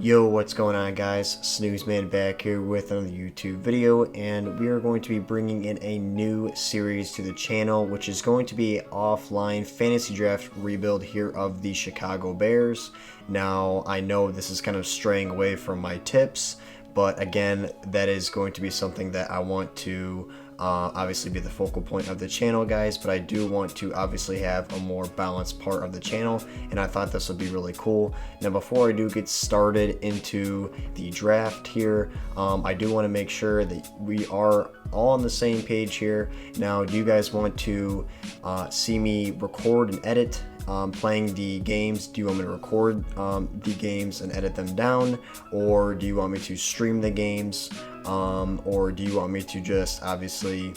Yo, what's going on, guys? Snoozeman back here with another YouTube video, and we are going to be bringing in a new series to the channel, which is going to be offline fantasy draft rebuild here of the Chicago Bears. Now, I know this is kind of straying away from my tips, but again, that is going to be something that I want to obviously be the focal point of the channel, guys, but I do want to obviously have a more balanced part of the channel, and I thought this would be really cool. Now, before I do get started into the draft here, I do want to make sure that we are all on the same page here. Now, do you guys want to see me record and edit playing the games? Do you want me to record the games and edit them down, or do you want me to stream the games, or do you want me to just obviously,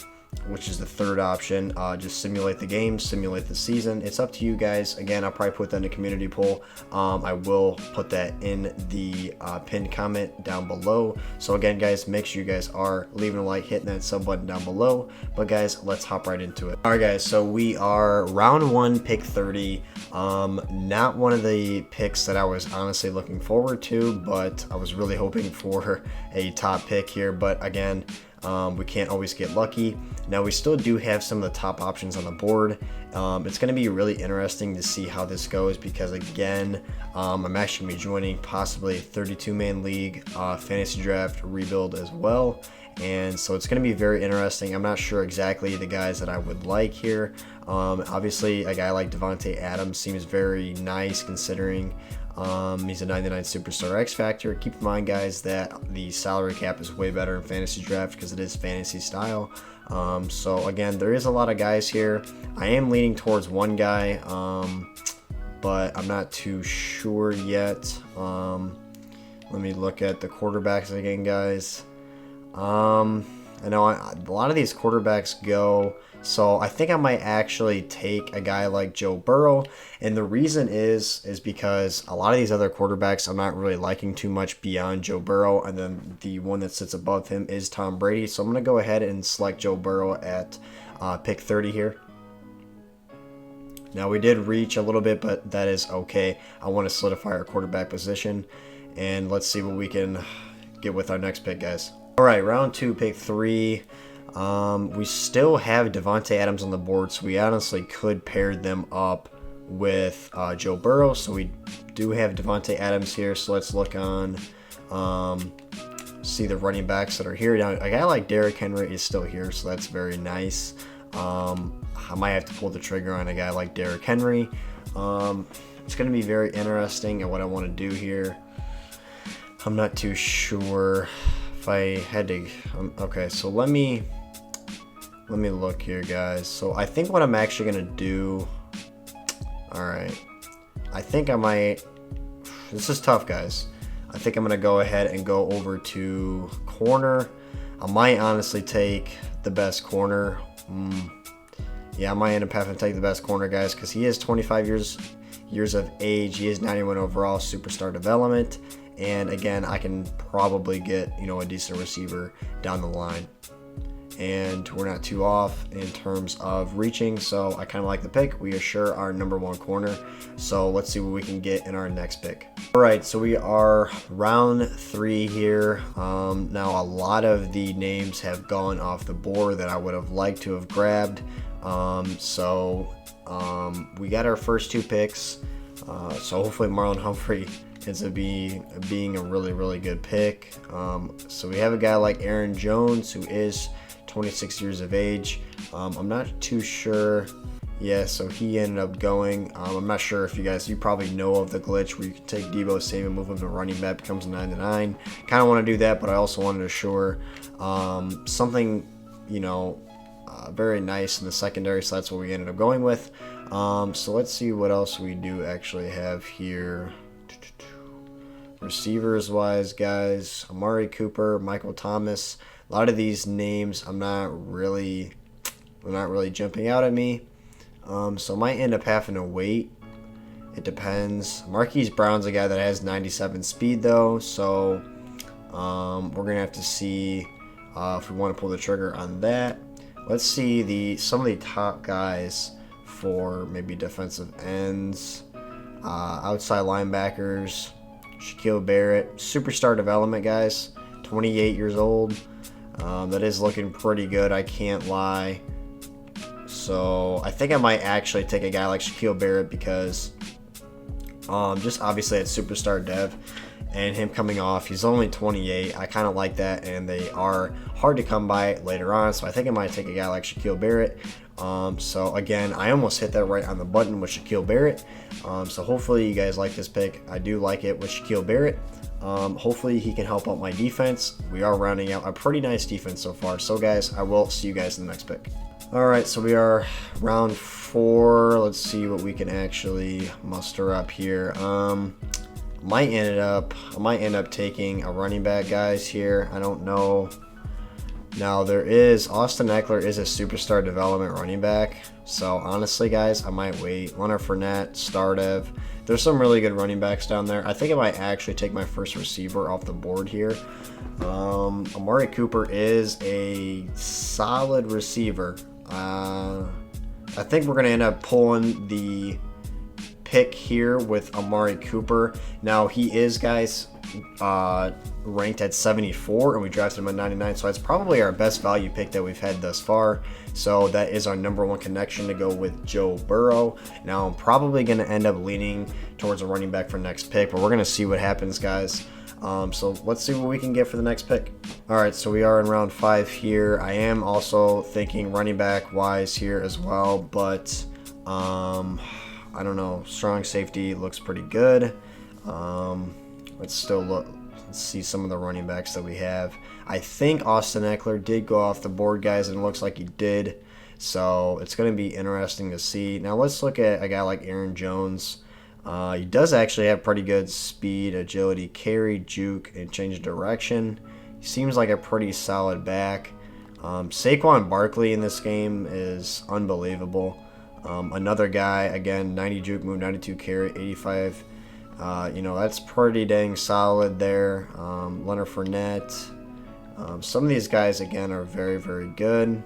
which is the third option, just simulate the game, simulate the season? It's up to you guys. Again, I'll probably put that in a community poll. I will put that in the pinned comment down below. So again, guys, make sure you guys are leaving a like, hitting that sub button down below. But guys, let's hop right into it. All right, guys, so we are round 1, pick 30. Not one of the picks that I was honestly looking forward to, but I was really hoping for a top pick here. But again, we can't always get lucky. Now, we still do have some of the top options on the board. It's going to be really interesting to see how this goes, because again, I'm actually going to be joining possibly a 32-man league fantasy draft rebuild as well. And so it's going to be very interesting. I'm not sure exactly the guys that I would like here. Obviously, a guy like Davante Adams seems very nice, considering he's a 99 Superstar X Factor. Keep in mind, guys, that the salary cap is way better in fantasy draft because it is fantasy style. So again, there is a lot of guys here. I am leaning towards one guy, but I'm not too sure yet. Let me look at the quarterbacks again, guys. I know a lot of these quarterbacks go, so I think I might actually take a guy like Joe Burrow, and the reason is because a lot of these other quarterbacks I'm not really liking too much beyond Joe Burrow, and then the one that sits above him is Tom Brady. So I'm going to go ahead and select Joe Burrow at pick 30 here. Now, we did reach a little bit, but that is okay. I want to solidify our quarterback position, and let's see what we can get with our next pick, guys. All right, round 2, pick 3. We still have Davante Adams on the board, so we honestly could pair them up with Joe Burrow. So we do have Davante Adams here. So let's look on, see the running backs that are here. Now, a guy like Derrick Henry is still here, so that's very nice. I might have to pull the trigger on a guy like Derrick Henry. It's going to be very interesting at what I want to do here. I'm not too sure if I had to. Okay, so let me look here, guys. So I think what I'm actually gonna do, all right, I think I might, this is tough, guys. I think I'm gonna go ahead and go over to corner. I might honestly take the best corner. Yeah, I might end up having to take the best corner, guys, because he is 25 years of age. He is 91 overall, superstar development. And again, I can probably get, a decent receiver down the line. And we're not too off in terms of reaching, so I kind of like the pick. We are sure our number 1 corner. So let's see what we can get in our next pick. All right, so we are round 3 here. Now, a lot of the names have gone off the board that I would have liked to have grabbed. We got our first 2 picks. So hopefully Marlon Humphrey ends up being a really, really good pick. So we have a guy like Aaron Jones, who is 26 years of age. I'm not too sure. Yeah, so he ended up going. I'm not sure if you probably know of the glitch where you can take Deebo Samuel, move him to running back, becomes a 9-9. Kind of want to do that, but I also wanted to assure something, very nice in the secondary. So that's what we ended up going with. So let's see what else we do actually have here. Receivers wise, guys, Amari Cooper, Michael Thomas. A lot of these names they're not really jumping out at me. So I might end up having to wait. It depends. Marquise Brown's a guy that has 97 speed though, so we're gonna have to see if we want to pull the trigger on that. Let's see some of the top guys for maybe defensive ends, outside linebackers. Shaquille Barrett, superstar development, guys. 28 years old. That is looking pretty good, I can't lie. So I think I might actually take a guy like Shaquille Barrett because just obviously at superstar dev and him coming off, he's only 28. I kind of like that, and they are hard to come by later on. So I think I might take a guy like Shaquille Barrett. So again, I almost hit that right on the button with Shaquille Barrett. So hopefully you guys like this pick. I do like it with Shaquille Barrett. Hopefully he can help out my defense. We are rounding out a pretty nice defense so far. So guys, I will see you guys in the next pick. All right, so we are round 4. Let's see what we can actually muster up here. I might end up taking a running back, guys, here. I don't know. Now there is Austin Eckler is a superstar development running back. So honestly, guys, I might wait. Leonard Fournette, star dev. There's some really good running backs down there. I think I might actually take my first receiver off the board here. Amari Cooper is a solid receiver. I think we're going to end up pulling the pick here with Amari Cooper. Now he is, guys, ranked at 74, and we drafted him at 99, so that's probably our best value pick that we've had thus far. So that is our number 1 connection to go with Joe Burrow. Now I'm probably going to end up leaning towards a running back for next pick, but we're going to see what happens, guys. So let's see what we can get for the next pick. All right, so we are in round 5 here. I am also thinking running back wise here as well, but I don't know. Strong safety looks pretty good. Let's see some of the running backs that we have. I think Austin Eckler did go off the board, guys, and it looks like he did. So it's going to be interesting to see. Now let's look at a guy like Aaron Jones. He does actually have pretty good speed, agility, carry, juke, and change of direction. He seems like a pretty solid back. Saquon Barkley in this game is unbelievable. Another guy, again, 90 juke move, 92 carry, 85. That's pretty dang solid there. Leonard Fournette. Some of these guys, again, are very, very good.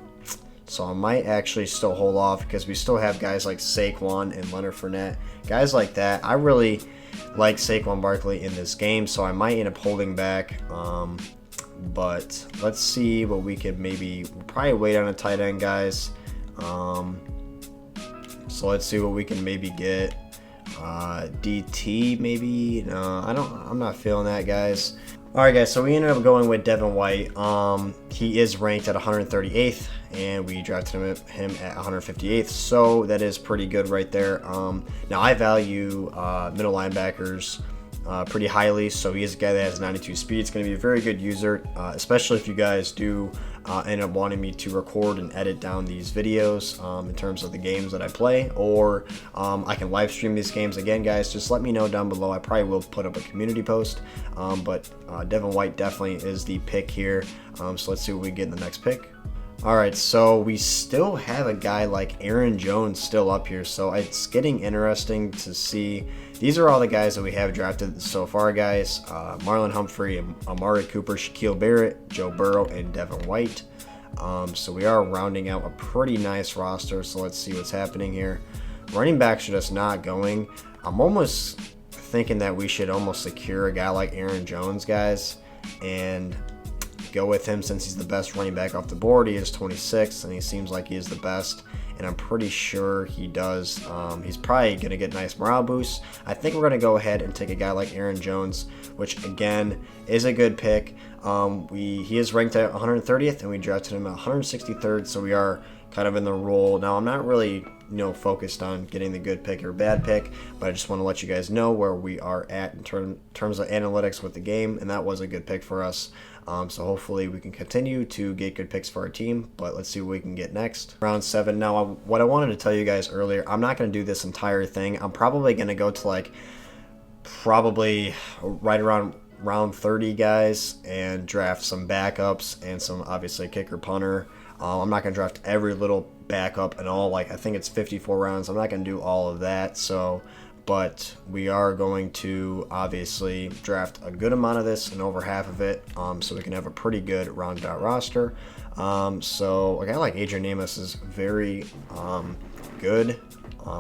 So I might actually still hold off because we still have guys like Saquon and Leonard Fournette. Guys like that. I really like Saquon Barkley in this game, so I might end up holding back. But let's see what we could we'll probably wait on a tight end, guys. So let's see what we can maybe get. DT maybe? No, I'm not feeling that, guys. Alright, guys, so we ended up going with Devon White. He is ranked at 138th, and we drafted him at 158th, so that is pretty good right there. Now, I value middle linebackers pretty highly, so he is a guy that has 92 speed. It's going to be a very good user, especially if you guys do end up wanting me to record and edit down these videos in terms of the games that I play, or I can live stream these games. Again, guys, just let me know down below. I probably will put up a community post, but Devon White definitely is the pick here. So let's see what we get in the next pick. Alright, so we still have a guy like Aaron Jones still up here, so it's getting interesting to see. These are all the guys that we have drafted so far, guys. Marlon Humphrey, Amari Cooper, Shaquille Barrett, Joe Burrow, and Devon White. So we are rounding out a pretty nice roster, so let's see what's happening here. Running backs are just not going. I'm almost thinking that we should almost secure a guy like Aaron Jones, guys, and go with him since he's the best running back off the board. He is 26, and he seems like he is the best, and I'm pretty sure he does. He's probably going to get nice morale boosts. I think we're going to go ahead and take a guy like Aaron Jones, which again is a good pick. He is ranked at 130th, and we drafted him at 163rd, so we are kind of in the role. Now, I'm not really focused on getting the good pick or bad pick, but I just want to let you guys know where we are at in terms of analytics with the game, and that was a good pick for us. So hopefully we can continue to get good picks for our team, but let's see what we can get next. Round 7. Now, what I wanted to tell you guys earlier, I'm not going to do this entire thing. I'm probably going to go to probably right around round 30, guys, and draft some backups and some, obviously, kicker, punter. I'm not going to draft every little backup and all. I think it's 54 rounds. I'm not going to do all of that, but we are going to obviously draft a good amount of this and over half of it, so we can have a pretty good rounded out roster. So a guy like Adrian Amos is very good.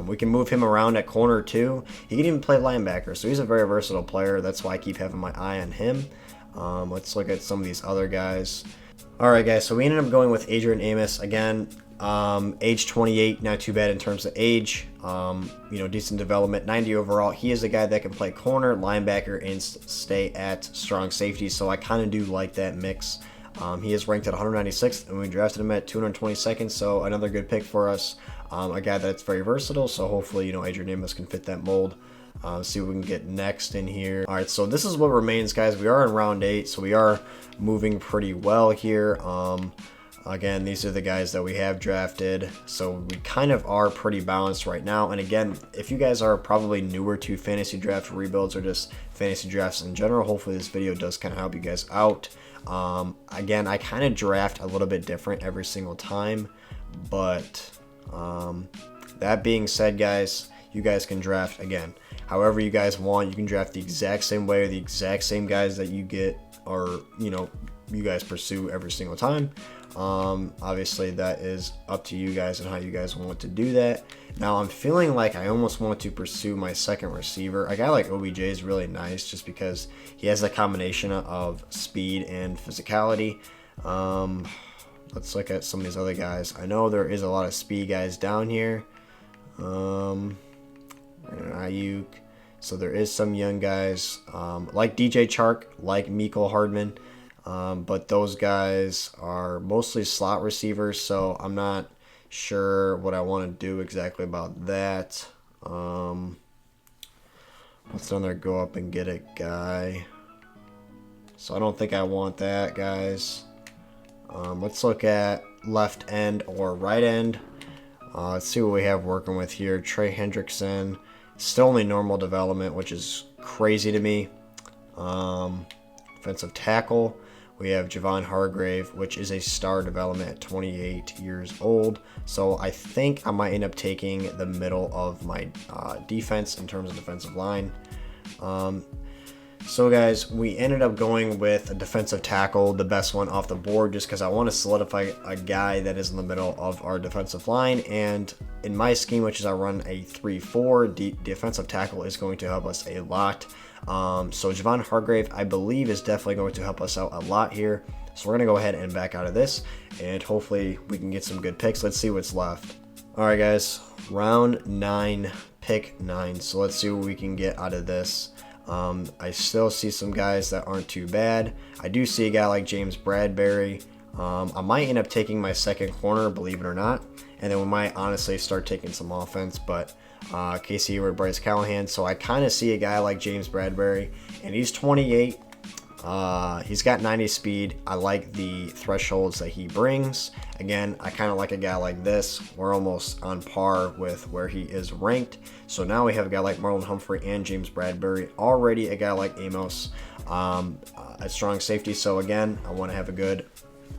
We can move him around at corner too. He can even play linebacker, so he's a very versatile player. That's why I keep having my eye on him. Let's look at some of these other guys. Alright guys, so we ended up going with Adrian Amos again. Age 28, not too bad in terms of age. Decent development, 90 overall. He is a guy that can play corner, linebacker, and stay at strong safety, so I kind of do like that mix. He is ranked at 196th, and we drafted him at 222nd, so another good pick for us. A guy that's very versatile, so hopefully, Adrian Amos can fit that mold. See what we can get next in here. All right, so this is what remains, guys. We are in round 8, so we are moving pretty well here. Again, these are the guys that we have drafted, so we kind of are pretty balanced right now. And again, if you guys are probably newer to fantasy draft rebuilds or just fantasy drafts in general, hopefully this video does kind of help you guys out. Again, I kind of draft a little bit different every single time, but that being said, guys, you guys can draft again however you guys want. You can draft the exact same way, or the exact same guys that you get, or you guys pursue every single time. Obviously that is up to you guys and how you guys want to do that. Now I'm feeling like I almost want to pursue my second receiver. A guy like OBJ is really nice just because he has a combination of speed and physicality. Let's look at some of these other guys. I know there is a lot of speed guys down here. Ayuk. So there is some young guys like DJ Chark, like Mecole Hardman. But those guys are mostly slot receivers, so I'm not sure what I want to do exactly about that. Let's down there go up and get a guy. So I don't think I want that, guys. Let's look at left end or right end. Let's see what we have working with here. Trey Hendrickson. Still only normal development, which is crazy to me. Offensive tackle. We have Javon Hargrave, which is a star development at 28 years old. So I think I might end up taking the middle of my defense in terms of defensive line. So guys, we ended up going with a defensive tackle, the best one off the board, just because I want to solidify a guy that is in the middle of our defensive line. And in my scheme, which is I run a 3-4, defensive tackle is going to help us a lot. So Javon Hargrave, I believe, is definitely going to help us out a lot here. So we're going to go ahead and back out of this, and hopefully we can get some good picks. Let's see what's left. All right, guys, round 9, pick 9. So let's see what we can get out of this. I still see some guys that aren't too bad. I do see a guy like James Bradbury. I might end up taking my second corner, believe it or not, and then we might honestly start taking some offense, but Casey Hayward, Bryce Callahan. So I kind of see a guy like James Bradbury, and he's 28. He's got 90 speed. I like the thresholds that he brings. Again, I kind of like a guy like this. We're almost on par with where he is ranked. So now we have a guy like Marlon Humphrey and James Bradbury. Already a guy like Amos, a strong safety. So again, I want to have a good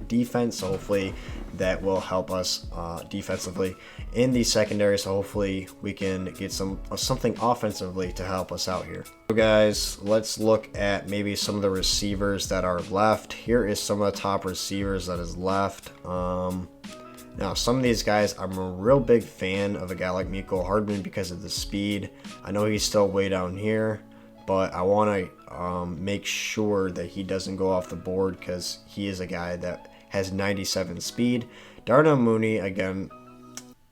defense, so hopefully that will help us defensively in the secondary. So hopefully we can get something offensively to help us out here. So guys, let's look at maybe some of the receivers that are left. Here is some of the top receivers that is left. Now some of these guys, I'm a real big fan of a guy like Mecole Hardman because of the speed. I know he's still way down here, but I want to make sure that he doesn't go off the board because he is a guy that has 97 speed. Darnell Mooney, again,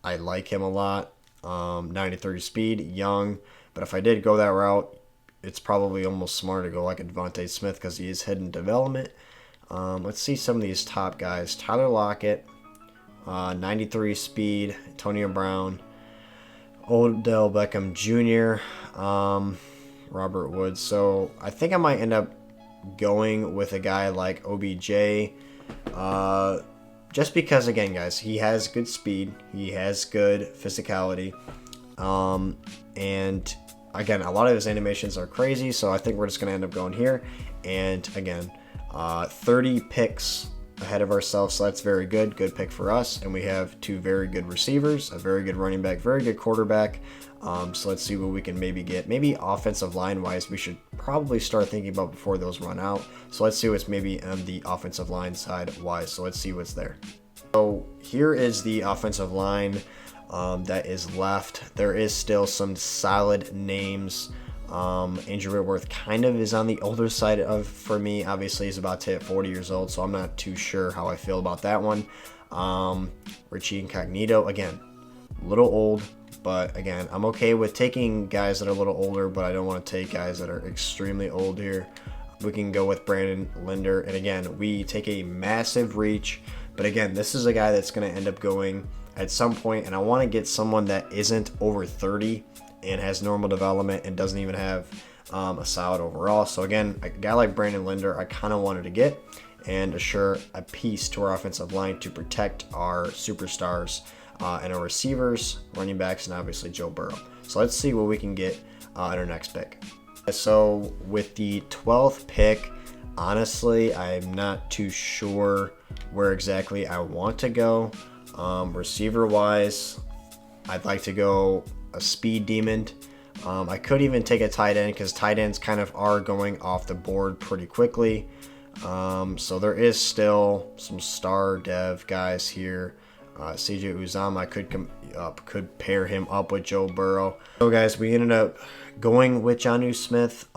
I like him a lot. 93 speed, young, but if I did go that route, it's probably almost smart to go like a Devontae Smith because he is hidden development. Let's see some of these top guys. Tyler Lockett, 93 speed. Antonio Brown, Odell Beckham Jr., Robert Woods. So I think I might end up going with a guy like OBJ, just because, again, guys, he has good speed, he has good physicality, and again, a lot of his animations are crazy. So I think we're just going to end up going here. And again, 30 picks ahead of ourselves, so that's very good. Good pick for us. And we have two very good receivers, a very good running back, very good quarterback. So let's see what we can maybe get. Maybe offensive line wise, we should probably start thinking about before those run out. So let's see what's maybe on the offensive line side wise. So let's see what's there. So here is the offensive line. that is left. There is still some solid names. Andrew Whitworth kind of is on the older side of for me. Obviously, he's about to hit 40 years old, so I'm not too sure how I feel about that one. Richie Incognito, again, a little old, but again, I'm okay with taking guys that are a little older, but I don't want to take guys that are extremely old here. We can go with Brandon Linder, and again, we take a massive reach, but again, this is a guy that's going to end up going at some point, and I want to get someone that isn't over 30 and has normal development and doesn't even have a solid overall. So again, a guy like Brandon Linder, I kind of wanted to get and assure a piece to our offensive line to protect our superstars and our receivers, running backs, and obviously Joe Burrow. So let's see what we can get in our next pick. So with the 12th pick, honestly, I'm not too sure where exactly I want to go. Receiver-wise, I'd like to go a speed demon. I could even take a tight end because tight ends kind of are going off the board pretty quickly. So there is still some star dev guys here. CJ Uzama could pair him up with Joe Burrow. So guys, we ended up going with Jonnu Smith.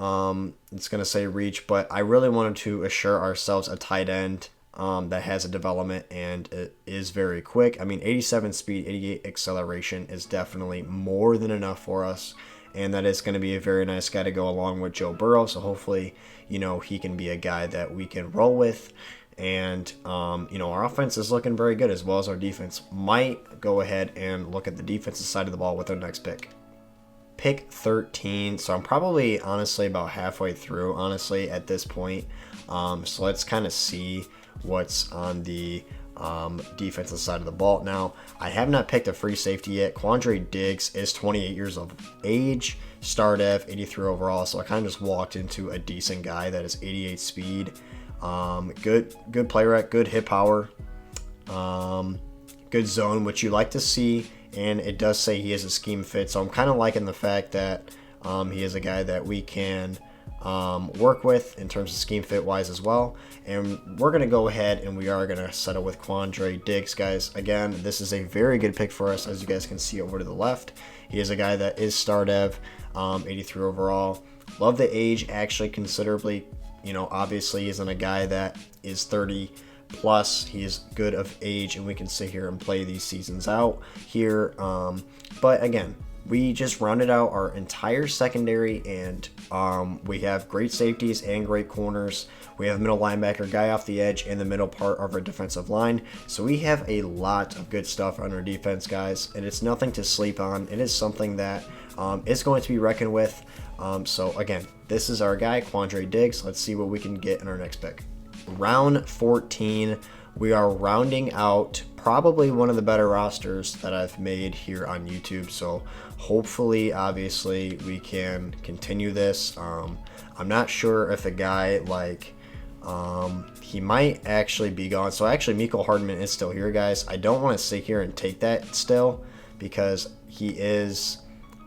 It's going to say reach, but I really wanted to assure ourselves a tight end that has a development and it is very quick. I mean, 87 speed, 88 acceleration is definitely more than enough for us. And that is going to be a very nice guy to go along with Joe Burrow. So hopefully, he can be a guy that we can roll with. And, our offense is looking very good as well as our defense. Might go ahead and look at the defensive side of the ball with our next pick. Pick 13. So I'm probably, honestly, about halfway through, honestly, at this point. So let's kind of see what's on the defensive side of the ball. Now, I have not picked a free safety yet. Quandre Diggs is 28 years of age, star dev, 83 overall, so I kind of just walked into a decent guy that is 88 speed. Good play rec, good hit power, good zone, which you like to see, and it does say he is a scheme fit, so I'm kind of liking the fact that he is a guy that we can work with in terms of scheme fit wise as well. And we're going to go ahead and we are going to settle with Quandre Diggs, guys. Again, this is a very good pick for us, as you guys can see over to the left. He is a guy that is star dev, 83 overall. Love the age actually considerably. Obviously he isn't a guy that is 30 plus. He is good of age and we can sit here and play these seasons out here. But again, we just rounded out our entire secondary, and we have great safeties and great corners. We have middle linebacker, guy off the edge, and the middle part of our defensive line. So we have a lot of good stuff on our defense, guys, and it's nothing to sleep on. It is something that is going to be reckoned with. So again, this is our guy, Quandre Diggs. Let's see what we can get in our next pick. Round 14. We are rounding out probably one of the better rosters that I've made here on YouTube. So hopefully, obviously, we can continue this. I'm not sure if a guy like, he might actually be gone. So actually, Mecole Hardman is still here, guys. I don't want to sit here and take that still because he is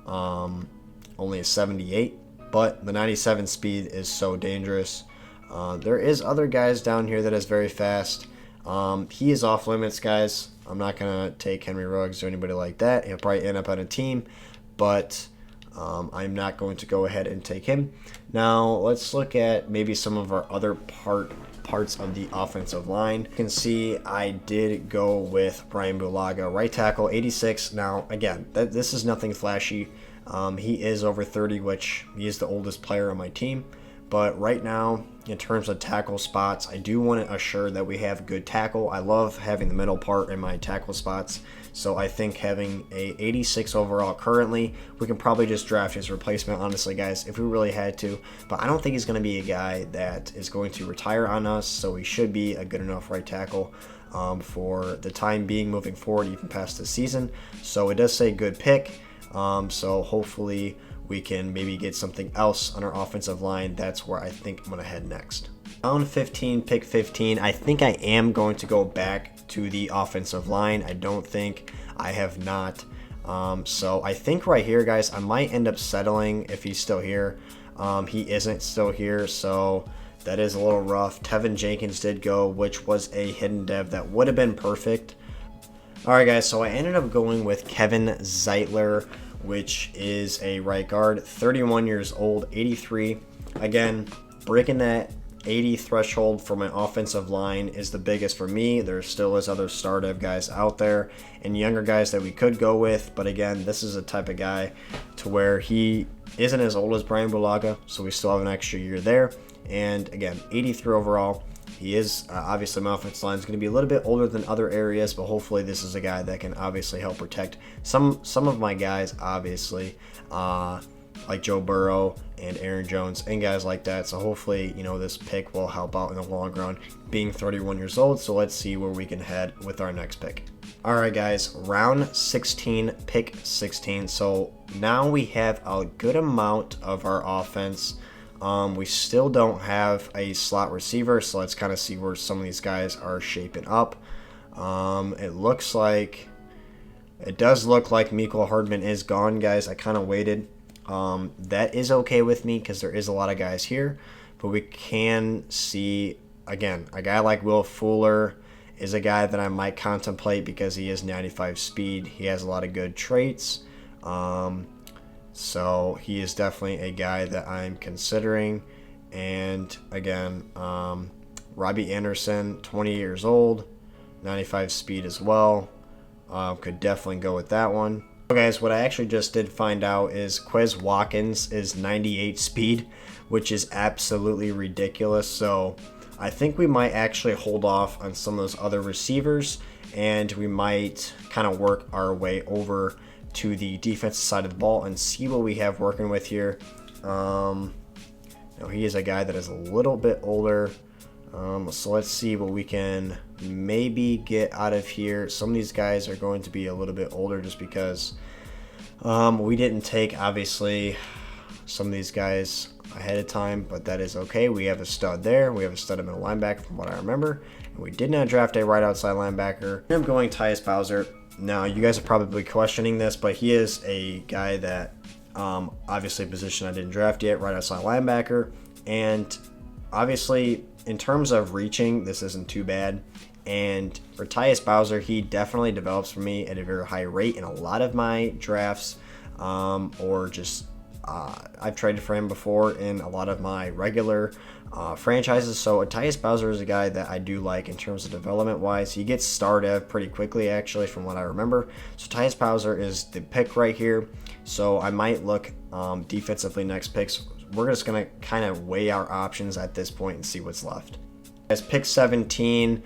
only a 78. But the 97 speed is so dangerous. There is other guys down here that is very fast. He is off limits, guys. I'm not going to take Henry Ruggs or anybody like that. He'll probably end up on a team, but I'm not going to go ahead and take him. Now, let's look at maybe some of our other parts of the offensive line. You can see I did go with Brian Bulaga, right tackle, 86. Now, again, this is nothing flashy. He is over 30, which he is the oldest player on my team. But right now, in terms of tackle spots, I do want to assure that we have good tackle. I love having the middle part in my tackle spots. So I think having a 86 overall currently, we can probably just draft his replacement, honestly, guys, if we really had to. But I don't think he's going to be a guy that is going to retire on us. So he should be a good enough right tackle for the time being moving forward, even past the season. So it does say good pick. So hopefully we can maybe get something else on our offensive line. That's where I think I'm going to head next. Round 15, pick 15. I think I am going to go back to the offensive line. I don't think I have not. So I think right here, guys, I might end up settling if he's still here. He isn't still here, so that is a little rough. Tevin Jenkins did go, which was a hidden dev that would have been perfect. Alright guys, so I ended up going with Kevin Zeitler, which is a right guard, 31 years old, 83. Again, breaking that 80 threshold for my offensive line is the biggest for me. There still is other startup guys out there and younger guys that we could go with, but again, this is a type of guy to where he isn't as old as Brian Bulaga, so we still have an extra year there. And again, 83 overall. He is, obviously my offensive line is going to be a little bit older than other areas, but hopefully this is a guy that can obviously help protect some of my guys, obviously, like Joe Burrow and Aaron Jones and guys like that. So hopefully, you know, this pick will help out in the long run, being 31 years old. So let's see where we can head with our next pick. All right, guys, round 16, pick 16. So now we have a good amount of our offense. We still don't have a slot receiver, so let's kind of see where some of these guys are shaping up. It does look like Mecole Hardman is gone, guys. I kind of waited. That is okay with me because there is a lot of guys here, but we can see, again, a guy like Will Fuller is a guy that I might contemplate because he is 95 speed. He has a lot of good traits. So he is definitely a guy that I'm considering. And again, Robbie Anderson, 20 years old, 95 speed as well. Could definitely go with that one. So guys, what I actually just did find out is Quez Watkins is 98 speed, which is absolutely ridiculous. So I think we might actually hold off on some of those other receivers, and we might kind of work our way over to the defensive side of the ball and see what we have working with here. Now he is a guy that is a little bit older, so let's see what we can maybe get out of here. Some of these guys are going to be a little bit older just because we didn't take, obviously, some of these guys ahead of time, but that is okay. We have a stud there. We have a stud at middle linebacker from what I remember, and we did not draft a right outside linebacker. I'm going Tyus Bowser. Now, you guys are probably questioning this, but he is a guy that, obviously, a position I didn't draft yet, right outside linebacker. And obviously, in terms of reaching, this isn't too bad. And for Tyus Bowser, he definitely develops for me at a very high rate in a lot of my drafts, or just I've traded for him before in a lot of my regular franchises. So Tyus Bowser is a guy that I do like in terms of development wise. He gets started pretty quickly, actually, from what I remember. So Tyus Bowser is the pick right here. So I might look defensively next picks. We're just going to kind of weigh our options at this point and see what's left. As pick 17,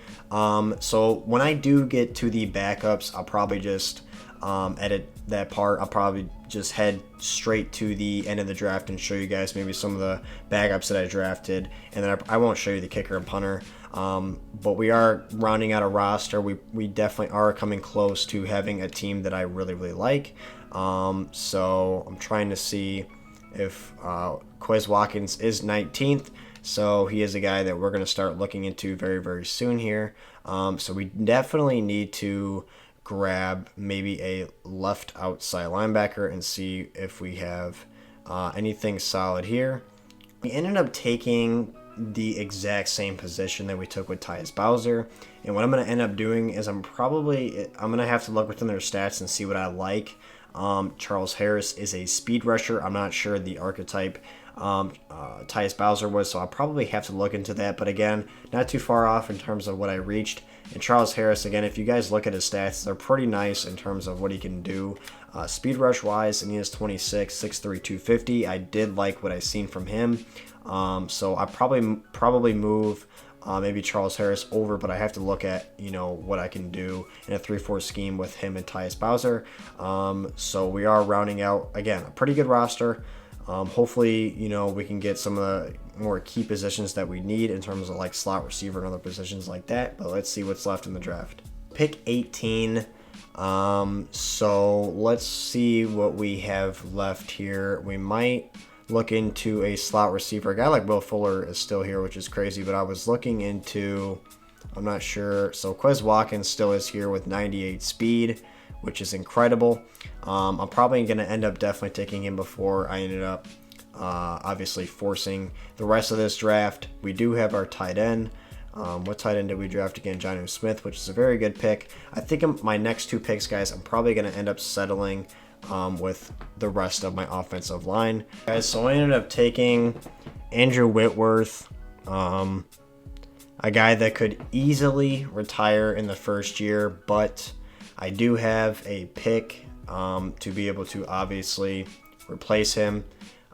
so when I do get to the backups, I'll probably just edit that part. I'll probably just head straight to the end of the draft and show you guys maybe some of the backups that I drafted, and then I won't show you the kicker and punter. But we are rounding out a roster. We definitely are coming close to having a team that I really like. So I'm trying to see if Quez Watkins is 19th. So he is a guy that we're going to start looking into very soon here. So we definitely need to grab maybe a left outside linebacker and see if we have anything solid here. We ended up taking the exact same position that we took with Tyus Bowser, and what I'm going to end up doing is I'm going to have to look within their stats and see what I like. Charles Harris is a speed rusher. I'm not sure the archetype Tyus Bowser was, so I'll probably have to look into that, but again, not too far off in terms of what I reached. And Charles Harris, again, if you guys look at his stats, they're pretty nice in terms of what he can do speed rush wise, and he is 26, 6'3", 250. I did like what I seen from him, so I probably move maybe Charles Harris over, but I have to look at, you know, what I can do in a 3-4 scheme with him and Tyus Bowser. So we are rounding out, again, a pretty good roster. Hopefully, you know, we can get some of the more key positions that we need in terms of like slot receiver and other positions like that. But let's see what's left in the draft. Pick 18. So let's see what we have left here. We might look into a slot receiver. A guy like Will Fuller is still here, which is crazy, but I was looking into, I'm not sure. So Quez Watkins still is here with 98 speed, which is incredible. I'm probably going to end up definitely taking him before I ended up obviously forcing the rest of this draft. We do have our tight end. What tight end did we draft again? Jonnu Smith, which is a very good pick. I think my next 2 picks, guys, I'm probably going to end up settling with the rest of my offensive line. Guys, so I ended up taking Andrew Whitworth, a guy that could easily retire in the first year, but I do have a pick to be able to obviously replace him.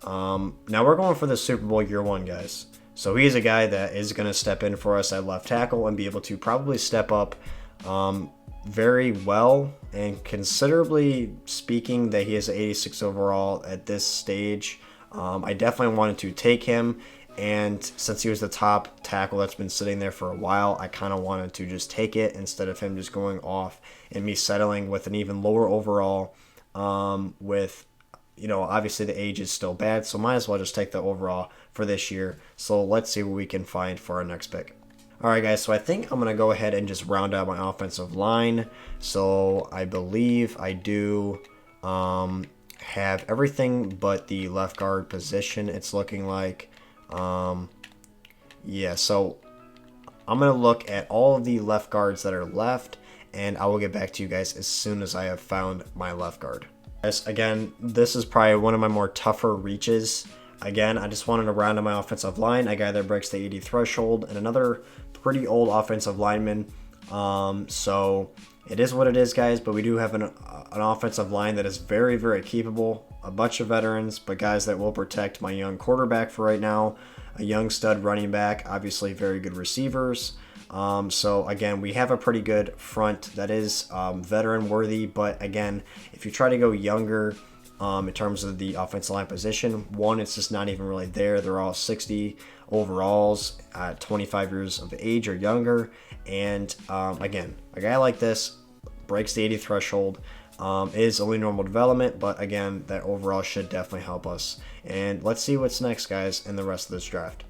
Now we're going for the Super Bowl year 1, guys. So he's a guy that is going to step in for us at left tackle and be able to probably step up very well, and considerably speaking that he is 86 overall at this stage. I definitely wanted to take him, and since he was the top tackle that's been sitting there for a while, I kind of wanted to just take it instead of him just going off and me settling with an even lower overall with, you know, obviously the age is still bad, so might as well just take the overall for this year. So let's see what we can find for our next pick. Alright guys, so I think I'm going to go ahead and just round out my offensive line. So I believe I do have everything but the left guard position, it's looking like. Yeah, so I'm going to look at all of the left guards that are left, and I will get back to you guys as soon as I have found my left guard. Guys, again, this is probably one of my more tougher reaches. Again, I just wanted to round out my offensive line, a guy that breaks the 80 threshold, and another pretty old offensive lineman. So it is what it is, guys, but we do have an offensive line that is very, very capable. A bunch of veterans, but guys that will protect my young quarterback for right now. A young stud running back, obviously very good receivers. So again, we have a pretty good front that is veteran worthy, but again, if you try to go younger in terms of the offensive line position, one, it's just not even really there. They're all 60 overalls at 25 years of age or younger, and again, a guy like this breaks the 80 threshold. Is only normal development, but again, that overall should definitely help us. And let's see what's next, guys, in the rest of this draft.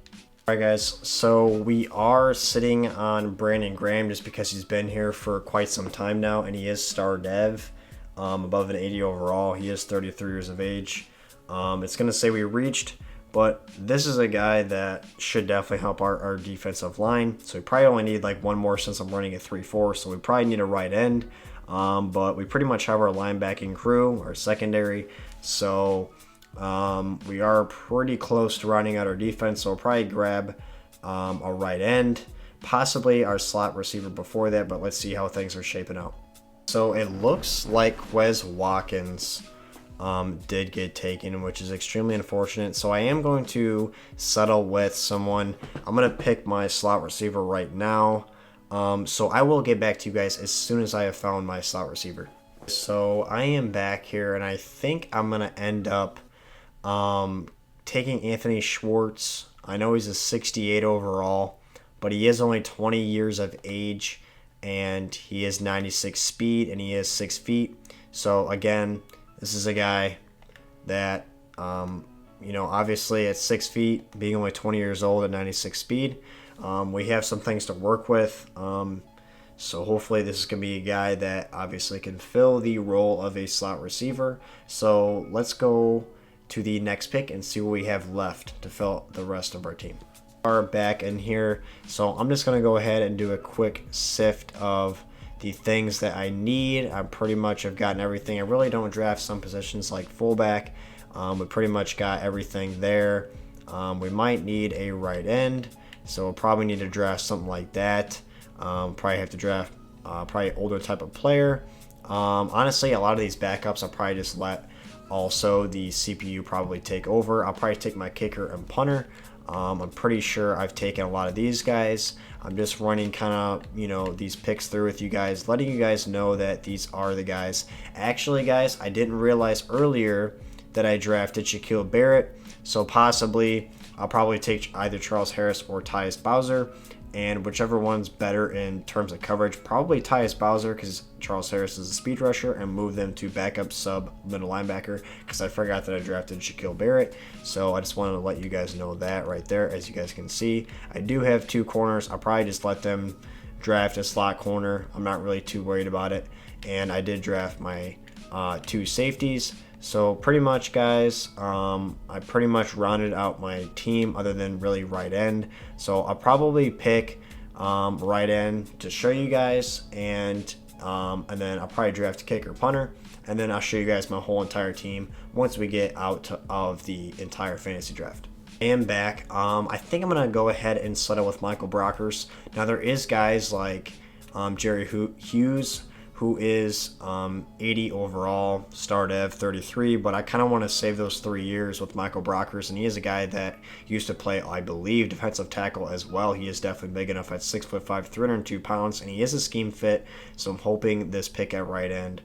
Alright guys, so we are sitting on Brandon Graham just because he's been here for quite some time now, and he is star dev, above an 80 overall. He is 33 years of age. It's going to say we reached, but this is a guy that should definitely help our defensive line. So we probably only need like one more since I'm running a 3-4, so we probably need a right end. But we pretty much have our linebacking crew, our secondary, so we are pretty close to rounding out our defense, so we'll probably grab a right end, possibly our slot receiver before that, but let's see how things are shaping out. So it looks like Quez Watkins did get taken, which is extremely unfortunate, so I am going to settle with someone. I'm going to pick my slot receiver right now. So I will get back to you guys as soon as I have found my slot receiver. So I am back here, and I think I'm going to end up taking Anthony Schwartz. I know he's a 68 overall, but he is only 20 years of age, and he is 96 speed, and he is 6 feet. So again, this is a guy that, you know, obviously at 6 feet, being only 20 years old at 96 speed, we have some things to work with, so hopefully this is going to be a guy that obviously can fill the role of a slot receiver. So let's go to the next pick and see what we have left to fill the rest of our team. We are back in here, so I'm just going to go ahead and do a quick sift of the things that I need. I pretty much have gotten everything. I really don't draft some positions like fullback. We pretty much got everything there. We might need a right end, so we'll probably need to draft something like that. Probably have to draft probably older type of player. Honestly, a lot of these backups I'll probably just let also the CPU probably take over. I'll probably take my kicker and punter. I'm pretty sure I've taken a lot of these guys. I'm just running kind of, you know, these picks through with you guys, letting you guys know that these are the guys. Actually, guys, I didn't realize earlier that I drafted Shaquille Barrett, so possibly I'll probably take either Charles Harris or Tyus Bowser, and whichever one's better in terms of coverage, probably Tyus Bowser because Charles Harris is a speed rusher, and move them to backup sub middle linebacker because I forgot that I drafted Shaquille Barrett. So I just wanted to let you guys know that right there. As you guys can see, I do have 2 corners. I'll probably just let them draft a slot corner. I'm not really too worried about it. And I did draft my 2 safeties. So pretty much, guys, I pretty much rounded out my team other than really right end. So I'll probably pick right in to show you guys, and then I'll probably draft a kicker, punter, and then I'll show you guys my whole entire team once we get out of the entire fantasy draft. I am back. I think I'm gonna go ahead and settle with Michael Brockers. Now there is guys like Jerry Hughes, who is 80 overall, star dev 33, but I kind of want to save those 3 years with Michael Brockers, and he is a guy that used to play, I believe, defensive tackle as well. He is definitely big enough at 6'5", 302 pounds, and he is a scheme fit, so I'm hoping this pick at right end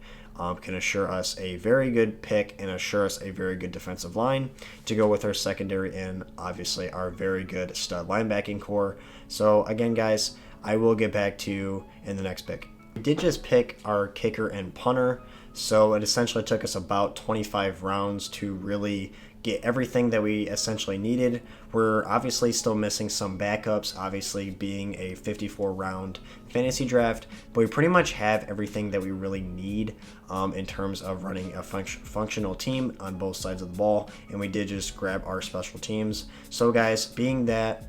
can assure us a very good pick and assure us a very good defensive line to go with our secondary and obviously our very good stud linebacking core. So again, guys, I will get back to you in the next pick. We did just pick our kicker and punter, so it essentially took us about 25 rounds to really get everything that we essentially needed. We're obviously still missing some backups, obviously being a 54 round fantasy draft, but we pretty much have everything that we really need in terms of running a functional team on both sides of the ball, and we did just grab our special teams. So guys, being that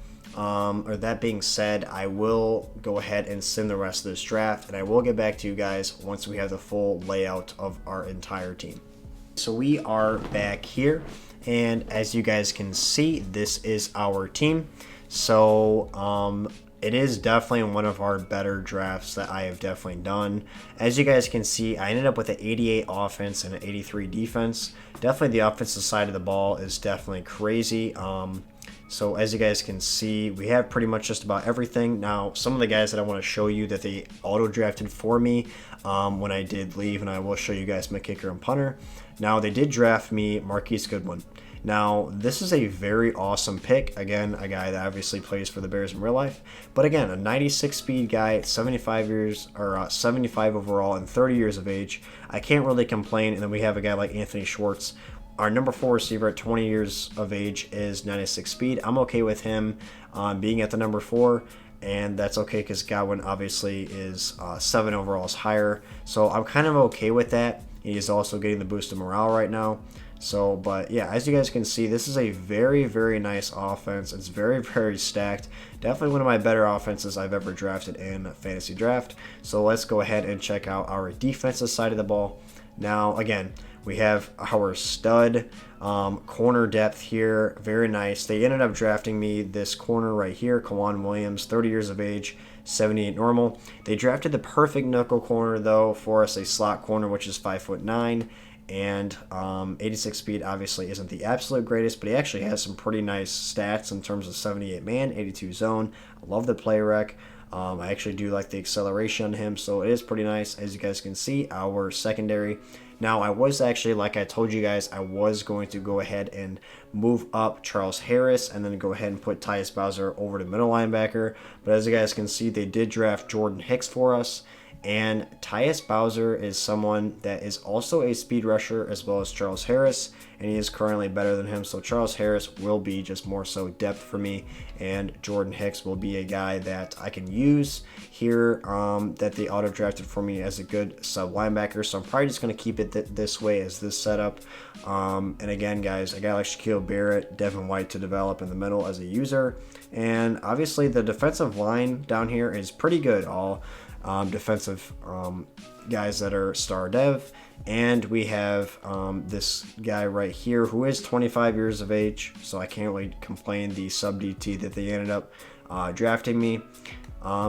being said, I will go ahead and sim the rest of this draft, and I will get back to you guys once we have the full layout of our entire team. So we are back here, and as you guys can see, this is our team. So it is definitely one of our better drafts that I have definitely done. As you guys can see, I ended up with an 88 offense and an 83 defense. Definitely the offensive side of the ball is definitely crazy. So as you guys can see, we have pretty much just about everything. Now, some of the guys that I want to show you that they auto-drafted for me when I did leave, and I will show you guys my kicker and punter. Now, they did draft me Marquise Goodwin. Now, this is a very awesome pick. Again, a guy that obviously plays for the Bears in real life. But again, a 96 speed guy, 75 overall, and 30 years of age. I can't really complain. And then we have a guy like Anthony Schwartz. Our number 4 receiver at 20 years of age is 96 speed. I'm okay with him being at the number 4, and that's okay because Godwin obviously is 7 overalls higher. So I'm kind of okay with that. He is also getting the boost of morale right now. So, but yeah, as you guys can see, this is a very, very nice offense. It's very, very stacked. Definitely one of my better offenses I've ever drafted in a fantasy draft. So let's go ahead and check out our defensive side of the ball. Now, again, we have our stud corner depth here. Very nice. They ended up drafting me this corner right here, Kawan Williams, 30 years of age, 78 normal. They drafted the perfect knuckle corner, though, for us, a slot corner, which is 5'9", and 86 speed obviously isn't the absolute greatest, but he actually has some pretty nice stats in terms of 78 man, 82 zone. I love the play rec. I actually do like the acceleration on him, so it is pretty nice. As you guys can see, our secondary. Now, I was actually, like I told you guys, I was going to go ahead and move up Charles Harris and then go ahead and put Tyus Bowser over to middle linebacker. But as you guys can see, they did draft Jordan Hicks for us. And Tyus Bowser is someone that is also a speed rusher as well as Charles Harris, and he is currently better than him. So Charles Harris will be just more so depth for me, and Jordan Hicks will be a guy that I can use here that they auto drafted for me as a good sub linebacker. So I'm probably just going to keep it this way as this setup. And again, guys, I got like Shaquille Barrett, Devon White to develop in the middle as a user, and obviously the defensive line down here is pretty good. All defensive guys that are star dev, and we have this guy right here who is 25 years of age, so I can't really complain, the sub DT that they ended up drafting me.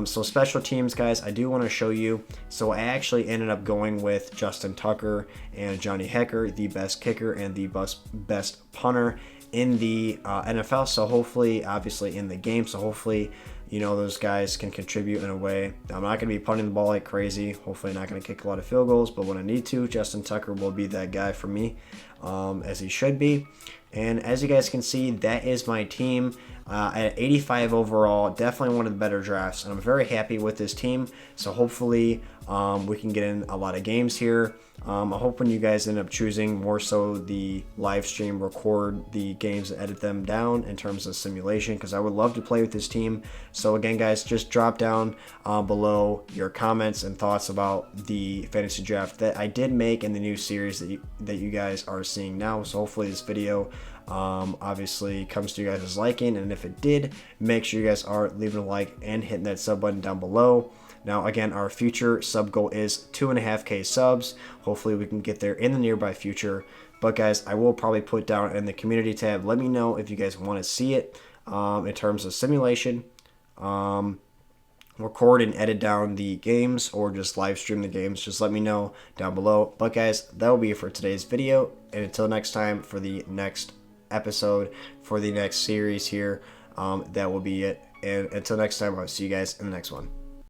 So special teams, guys, I do want to show you. So I actually ended up going with Justin Tucker and Johnny Hecker, the best kicker and the best punter in the NFL. So hopefully, obviously in the game, so hopefully, you know, those guys can contribute in a way. I'm not going to be punting the ball like crazy. Hopefully not going to kick a lot of field goals, but when I need to, Justin Tucker will be that guy for me, as he should be. And as you guys can see, that is my team at 85 overall. Definitely one of the better drafts, and I'm very happy with this team. So hopefully we can get in a lot of games here. I'm hoping you guys end up choosing more so the live stream, record the games and edit them down in terms of simulation, because I would love to play with this team. So again, guys, just drop down below your comments and thoughts about the fantasy draft that I did make in the new series that you guys are seeing now. So hopefully this video obviously comes to you guys' liking, and if it did, make sure you guys are leaving a like and hitting that sub button down below. Now again, our future sub goal is 2.5K subs. Hopefully we can get there in the nearby future. But guys, I will probably put down in the community tab, let me know if you guys want to see it in terms of simulation, record and edit down the games, or just live stream the games. Just let me know down below. But guys, that will be it for today's video, and until next time for the next episode, for the next series here, that will be it. And until next time, I'll see you guys in the next one.